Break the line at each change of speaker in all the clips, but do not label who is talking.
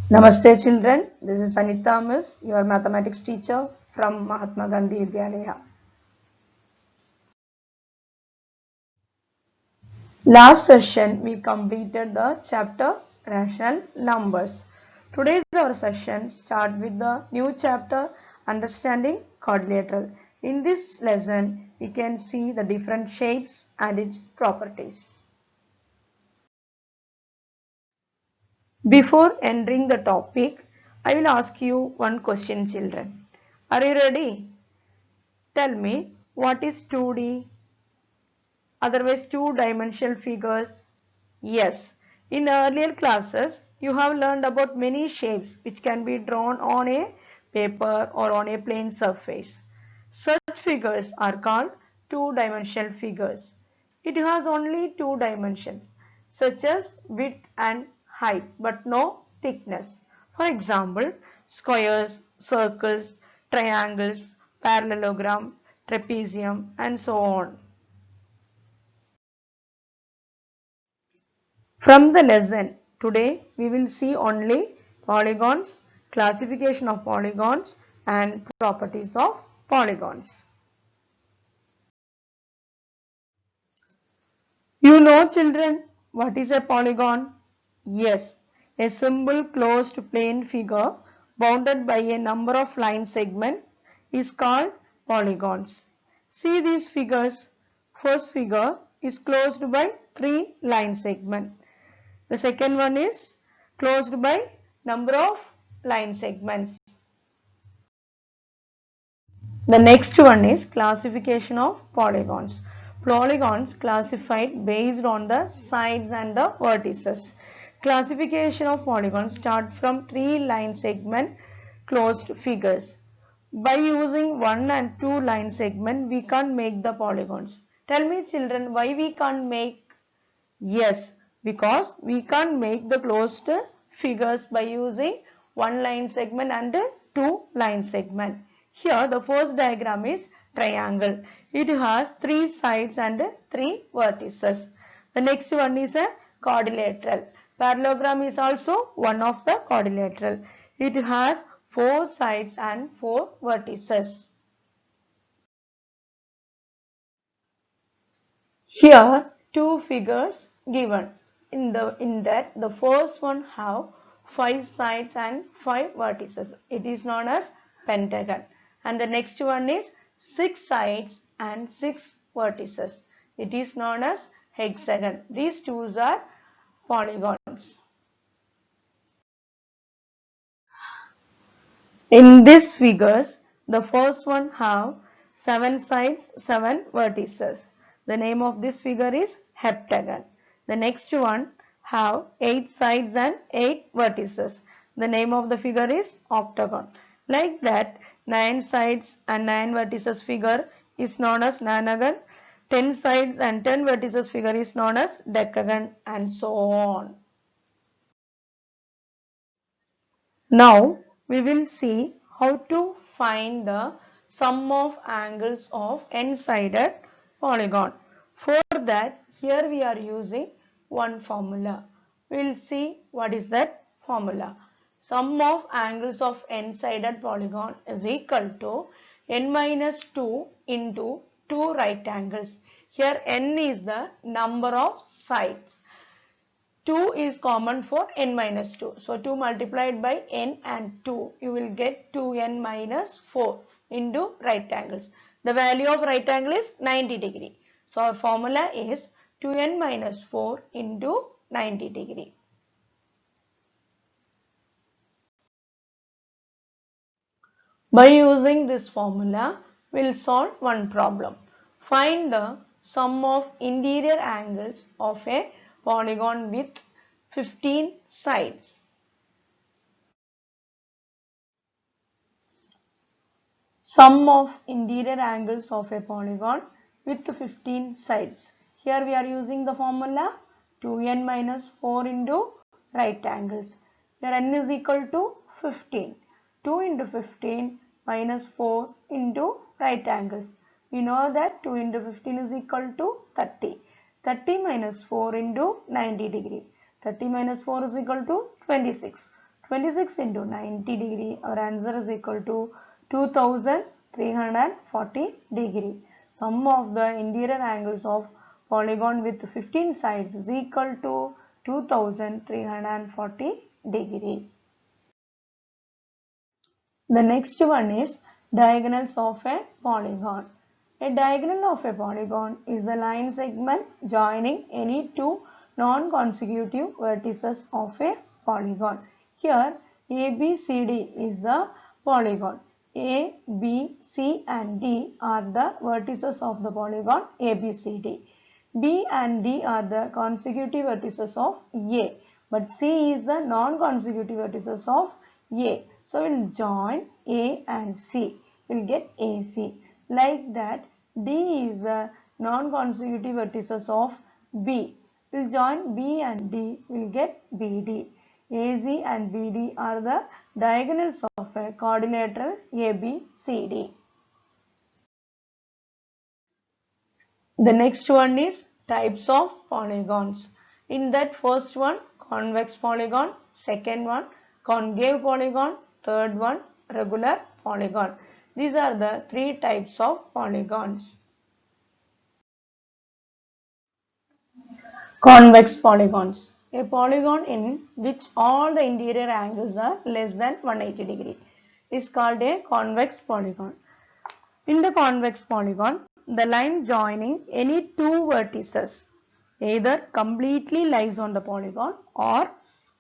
Namaste children, this is Anita Miss, your mathematics teacher from Mahatma Gandhi Vidyalaya. Last session we completed the chapter rational numbers. Today's our session start with the new chapter understanding quadrilateral. In this lesson we can see the different shapes and its properties. Before entering the topic, I will ask you one question children. Are you ready? Tell me, what is 2D? Otherwise, two-dimensional figures? Yes. In earlier classes, you have learned about many shapes which can be drawn on a paper or on a plane surface. Such figures are called two-dimensional figures. It has only two dimensions, such as width and height, but no thickness. For example, squares, circles, triangles, parallelogram, trapezium, and so on. From the lesson, today we will see only polygons, classification of polygons, and properties of polygons. You know children, what is a polygon? Yes, a simple closed plane figure bounded by a number of line segments is called polygons. See these figures. First figure is closed by three line segments. The second one is closed by number of line segments. The next one is classification of polygons. Polygons classified based on the sides and the vertices. Classification of polygons start from three line segment closed figures. By using one and two line segment, we can't make the polygons. Tell me children, why we can't make? Yes, because we can't make the closed figures by using one line segment and two line segment. Here the first diagram is triangle. It has three sides and three vertices. The next one is a quadrilateral. Parallelogram is also one of the quadrilateral. It has four sides and four vertices. Here two figures given. In that the first one have five sides and five vertices. It is known as pentagon. And the next one is six sides and six vertices. It is known as hexagon. These two are polygons. In these figures, the first one have 7 sides, 7 vertices. The name of this figure is heptagon. The next one have 8 sides and 8 vertices. The name of the figure is octagon. Like that, 9 sides and 9 vertices figure is known as nonagon. 10 sides and 10 vertices figure is known as decagon, and so on. Now we will see how to find the sum of angles of n-sided polygon. For that, here we are using one formula. We will see what is that formula. Sum of angles of n-sided polygon is equal to n minus 2 into 2 right angles. Here n is the number of sides. 2 is common for n minus 2. So 2 multiplied by n and 2, you will get 2n minus 4 into right angles. The value of right angle is 90 degree. So our formula is 2n minus 4 into 90 degree. By using this formula, we will solve one problem. Find the sum of interior angles of a polygon with 15 sides. Sum of interior angles of a polygon with 15 sides. Here we are using the formula 2n minus 4 into right angles. Here n is equal to 15. 2 into 15 minus 4 into right angles. We know that 2 into 15 is equal to 30. 30 minus 4 into 90 degree. 30 minus 4 is equal to 26. 26 into 90 degree, our answer is equal to 2340 degree. Sum of the interior angles of polygon with 15 sides is equal to 2340 degree. The next one is diagonals of a polygon. A diagonal of a polygon is the line segment joining any two non-consecutive vertices of a polygon. Here ABCD is the polygon. A, B, C and D are the vertices of the polygon ABCD. B and D are the consecutive vertices of A, but C is the non-consecutive vertices of A. So we'll join A and C. We'll get AC. Like that, D is the non-consecutive vertices of B. We'll join B and D. We'll get BD. AC and BD are the diagonals of a quadrilateral ABCD. The next one is types of polygons. In that first one, convex polygon, second one, concave polygon, third one, regular polygon. These are the three types of polygons. Convex polygons. A polygon in which all the interior angles are less than 180 degree is called a convex polygon. In the convex polygon, the line joining any two vertices either completely lies on the polygon or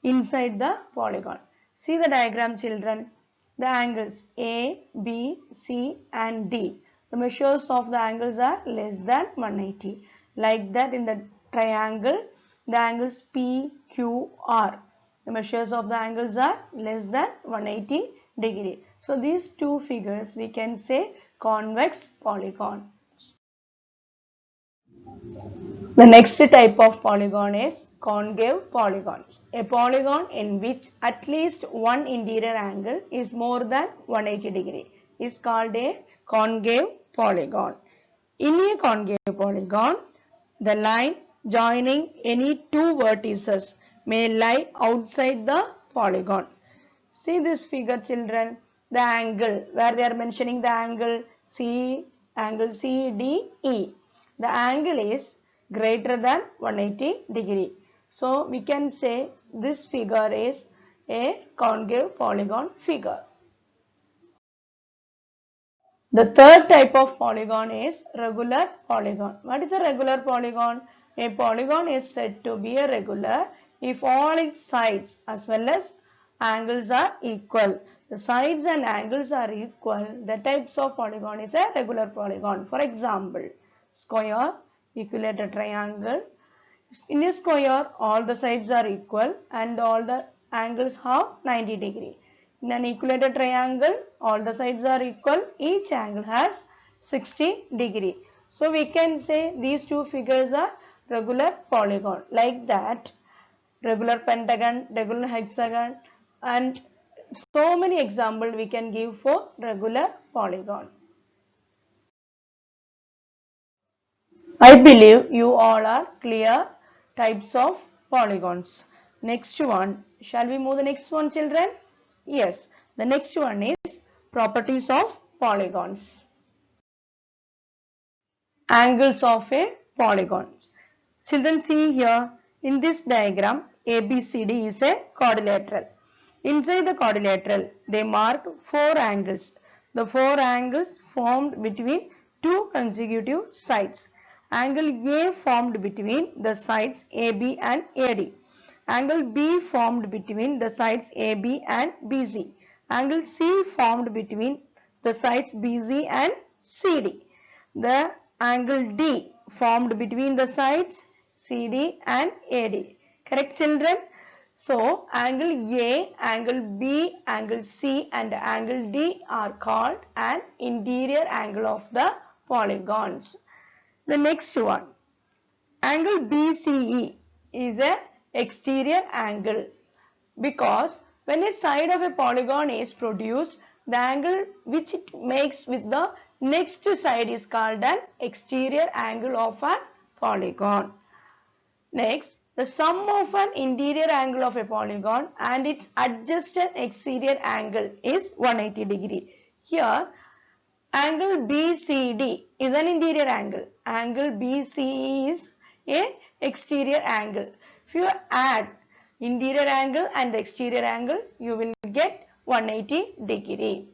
inside the polygon. See the diagram, children. The angles A, B, C and D. The measures of the angles are less than 180. Like that in the triangle, the angles P, Q, R. The measures of the angles are less than 180 degree. So these two figures we can say convex polygon. The next type of polygon is concave polygons. A polygon in which at least one interior angle is more than 180 degree is called a concave polygon. In a concave polygon, the line joining any two vertices may lie outside the polygon. See this figure, children. The angle where they are mentioning the angle CDE. The angle is greater than 180 degree. So we can say this figure is a concave polygon figure. The third type of polygon is regular polygon. What is a regular polygon? A polygon is said to be a regular if all its sides as well as angles are equal. The sides and angles are equal. The types of polygon is a regular polygon. For example, square, equilateral triangle. In a square, all the sides are equal and all the angles have 90 degree. In an equilateral triangle, all the sides are equal. Each angle has 60 degree. So we can say these two figures are regular polygon. Like that, regular pentagon, regular hexagon, and so many examples we can give for regular polygon. I believe you all are clear types of polygons. Next one, shall we move the next one, children? Yes, the next one is properties of polygons. Angles of a polygon. Children, see here in this diagram, ABCD is a quadrilateral. Inside the quadrilateral, they marked four angles. The four angles formed between two consecutive sides. Angle A formed between the sides AB and AD. Angle B formed between the sides AB and BC. Angle C formed between the sides BC and CD. The angle D formed between the sides CD and AD. Correct, children? So, angle A, angle B, angle C and angle D are called an interior angle of the polygons. The next one, angle BCE is an exterior angle because when a side of a polygon is produced, the angle which it makes with the next side is called an exterior angle of a polygon. Next, The sum of an interior angle of a polygon and its adjacent exterior angle is 180 degree. Here angle BCD is an interior angle. Angle BCE is a exterior angle. If you add interior angle and the exterior angle, you will get 180 degree.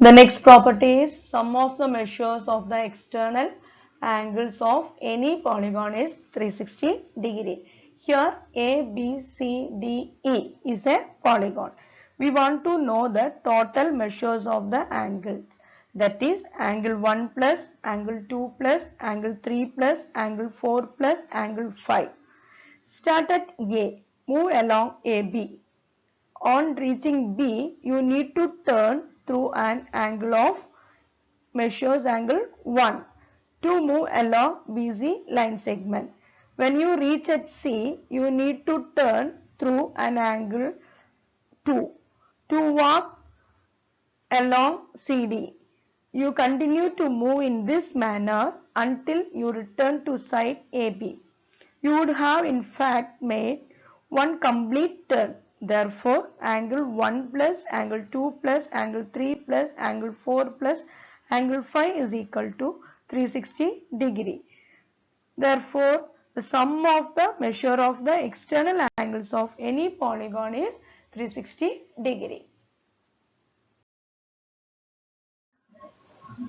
The next property is sum of the measures of the external angles of any polygon is 360 degree. Here A, B, C, D, E is a polygon. We want to know the total measures of the angles. That is angle 1 plus, angle 2 plus, angle 3 plus, angle 4 plus, angle 5. Start at A. Move along AB. On reaching B, you need to turn through an angle of measures angle 1 to move along BC line segment. When you reach at C, you need to turn through an angle 2 to walk along CD. You continue to move in this manner until you return to side AB. You would have in fact made one complete turn. Therefore, angle 1 plus, angle 2 plus, angle 3 plus, angle 4 plus, angle 5 is equal to 360 degree. Therefore, the sum of the measure of the external angles of any polygon is 360 degree.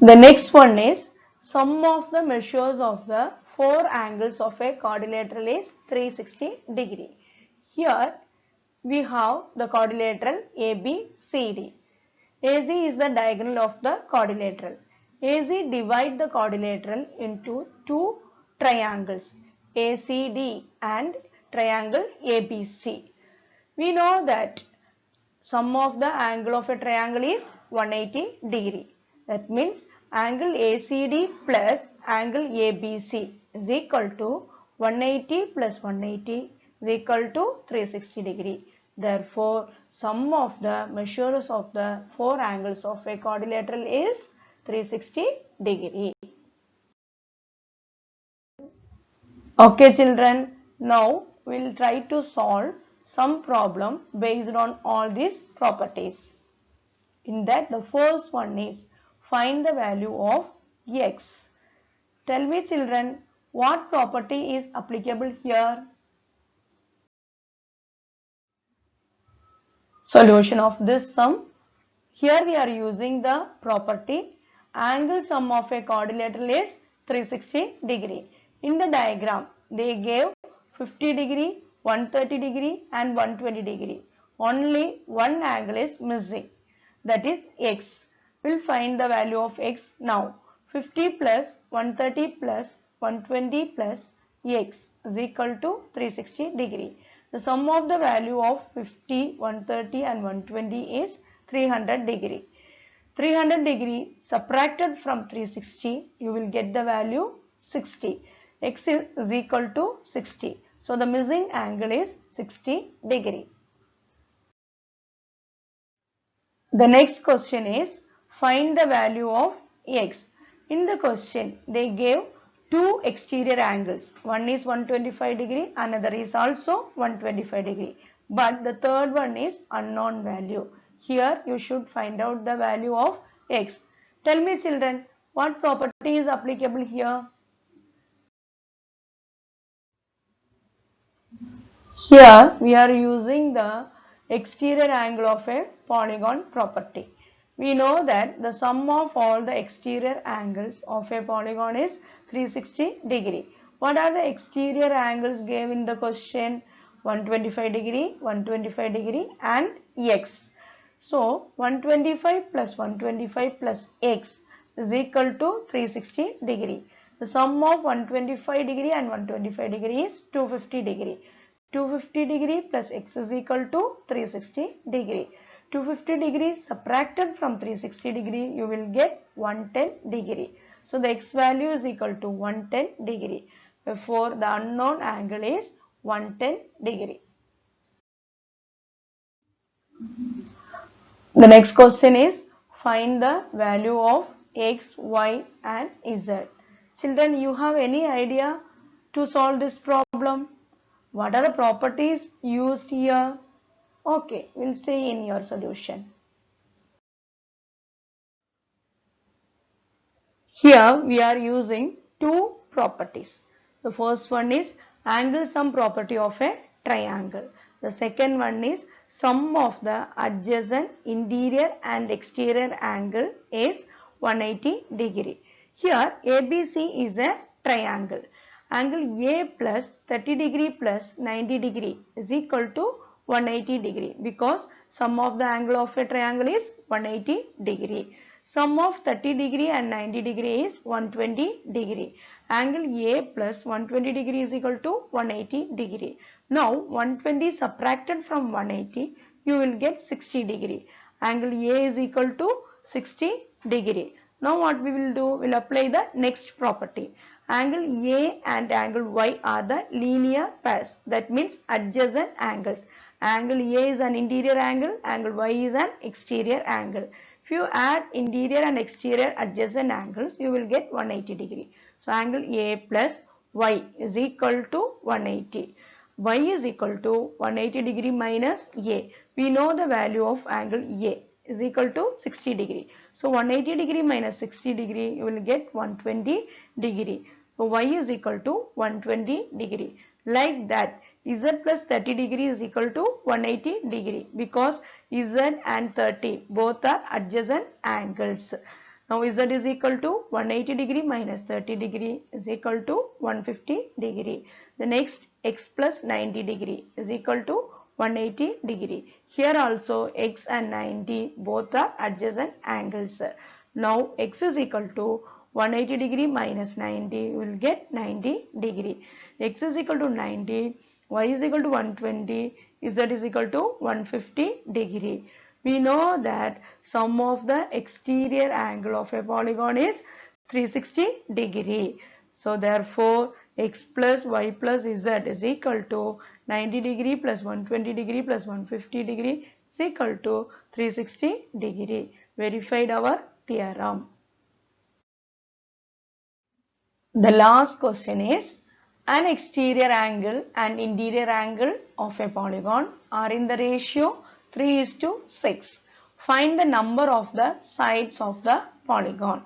The next one is sum of the measures of the four angles of a quadrilateral is 360 degree. Here we have the quadrilateral ABCD. AC is the diagonal of the quadrilateral. AC divide the quadrilateral into two triangles ACD and triangle ABC. We know that sum of the angle of a triangle is 180 degree. That means angle ACD plus angle ABC is equal to 180 plus 180 is equal to 360 degree. Therefore, sum of the measures of the four angles of a quadrilateral is 360 degree. Okay children, now we will try to solve some problem based on all these properties. In that the first one is find the value of x. Tell me children, what property is applicable here? Solution of this sum. Here we are using the property angle sum of a quadrilateral is 360 degree. In the diagram they gave 50 degree, 130 degree and 120 degree. Only one angle is missing, that is x. We'll find the value of x now. 50 plus 130 plus 120 plus x is equal to 360 degree. The sum of the value of 50, 130 and 120 is 300 degree. 300 degree subtracted from 360, you will get the value 60. X is equal to 60. So the missing angle is 60 degree. The next question is find the value of x. In the question they gave two exterior angles. One is 125 degree, another is also 125 degree. But the third one is unknown value. Here you should find out the value of x. Tell me children, what property is applicable here? Here we are using the exterior angle of a polygon property. We know that the sum of all the exterior angles of a polygon is 360 degree. What are the exterior angles given in the question? 125 degree, 125 degree and x. So 125 plus 125 plus x is equal to 360 degree. The sum of 125 degree and 125 degree is 250 degree. 250 degree plus x is equal to 360 degree. 250 degree subtracted from 360 degree, you will get 110 degree. So the x value is equal to 110 degree. Therefore, the unknown angle is 110 degree. The next question is find the value of x, y and z. Children, you have any idea to solve this problem? What are the properties used here? Okay, we'll see in your solution. Here we are using two properties. The first one is angle sum property of a triangle. The second one is sum of the adjacent interior and exterior angle is 180 degree. Here ABC is a triangle. Angle A plus 30 degree plus 90 degree is equal to 180 degree because sum of the angle of a triangle is 180 degree. Sum of 30 degree and 90 degree is 120 degree. Angle A plus 120 degree is equal to 180 degree. Now 120 subtracted from 180, you will get 60 degree. Angle A is equal to 60 degree. Now what we will do, we will apply the next property. Angle A and angle Y are the linear pairs. That means adjacent angles. Angle A is an interior angle, angle Y is an exterior angle. If you add interior and exterior adjacent angles, you will get 180 degree. So angle A plus Y is equal to 180. Y is equal to 180 degree minus A. We know the value of angle A is equal to 60 degree. So 180 degree minus 60 degree, you will get 120 degree. So Y is equal to 120 degree. Like that, Z plus 30 degree is equal to 180 degree because Z and 30 both are adjacent angles. Now Z is equal to 180 degree minus 30 degree is equal to 150 degree. The next X plus 90 degree is equal to 180 degree. Here also X and 90 both are adjacent angles. Now X is equal to 180 degree minus 90, we will get 90 degree. X is equal to 90, Y is equal to 120, Z is equal to 150 degree. We know that sum of the exterior angle of a polygon is 360 degree. So therefore X plus Y plus Z is equal to 90 degree plus 120 degree plus 150 degree is equal to 360 degree. Verified our theorem. The last question is, an exterior angle and interior angle of a polygon are in the ratio 3:6. Find the number of the sides of the polygon.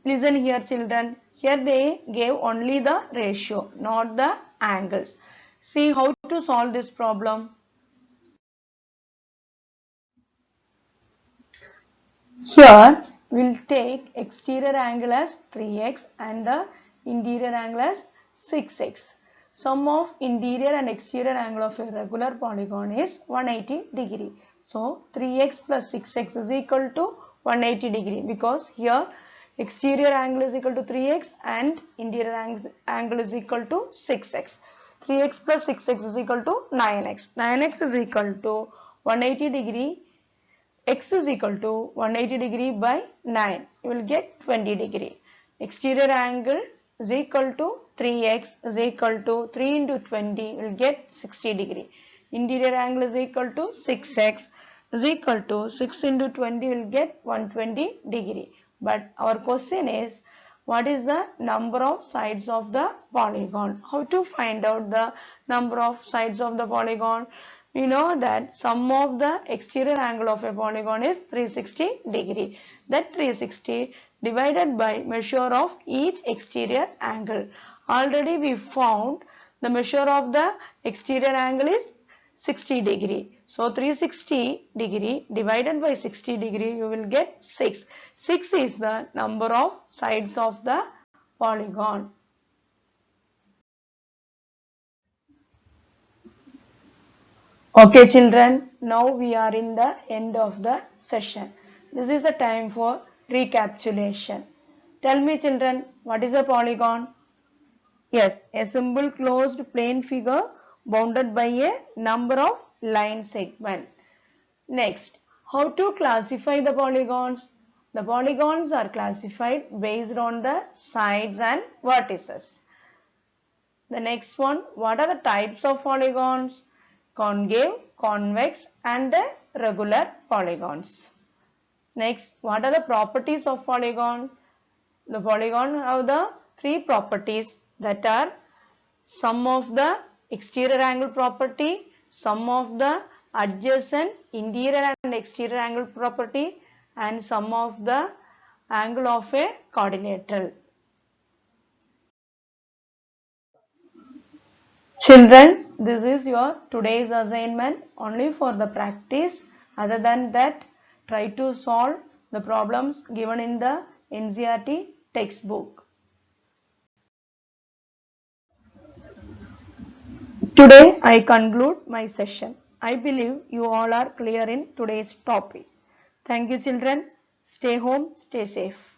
Listen here children, here they gave only the ratio, not the angles. See how to solve this problem. Here we will take exterior angle as 3x and the interior angle as 6x. Sum of interior and exterior angle of a regular polygon is 180 degree. So 3x plus 6x is equal to 180 degree because here exterior angle is equal to 3x and interior angle is equal to 6x. 3x plus 6x is equal to 9x. 9x is equal to 180 degree. X is equal to 180 degree by 9. You will get 20 degree. Exterior angle is equal to 3x is equal to 3 into 20. You will get 60 degree. Interior angle is equal to 6x is equal to 6 into 20. You will get 120 degree. But our question is, what is the number of sides of the polygon? How to find out the number of sides of the polygon? We know that sum of the exterior angle of a polygon is 360 degree. That 360 divided by measure of each exterior angle. Already we found the measure of the exterior angle is 60 degree. So 360 degree divided by 60 degree, you will get 6. 6 is the number of sides of the polygon. Okay children, now we are in the end of the session. This is the time for recapitulation. Tell me children, what is a polygon? Yes, a simple closed plane figure bounded by a number of line segments. Next, how to classify the polygons? The polygons are classified based on the sides and vertices. The next one, what are the types of polygons? Concave, convex and the regular polygons. Next, what are the properties of polygon? The polygon have the three properties, that are sum of the exterior angle property, sum of the adjacent interior and exterior angle property, and sum of the angle of a quadrilateral. Children, this is your today's assignment only for the practice. Other than that, try to solve the problems given in the NCERT textbook. Today I conclude my session. I believe you all are clear in today's topic. Thank you children. Stay home, stay safe.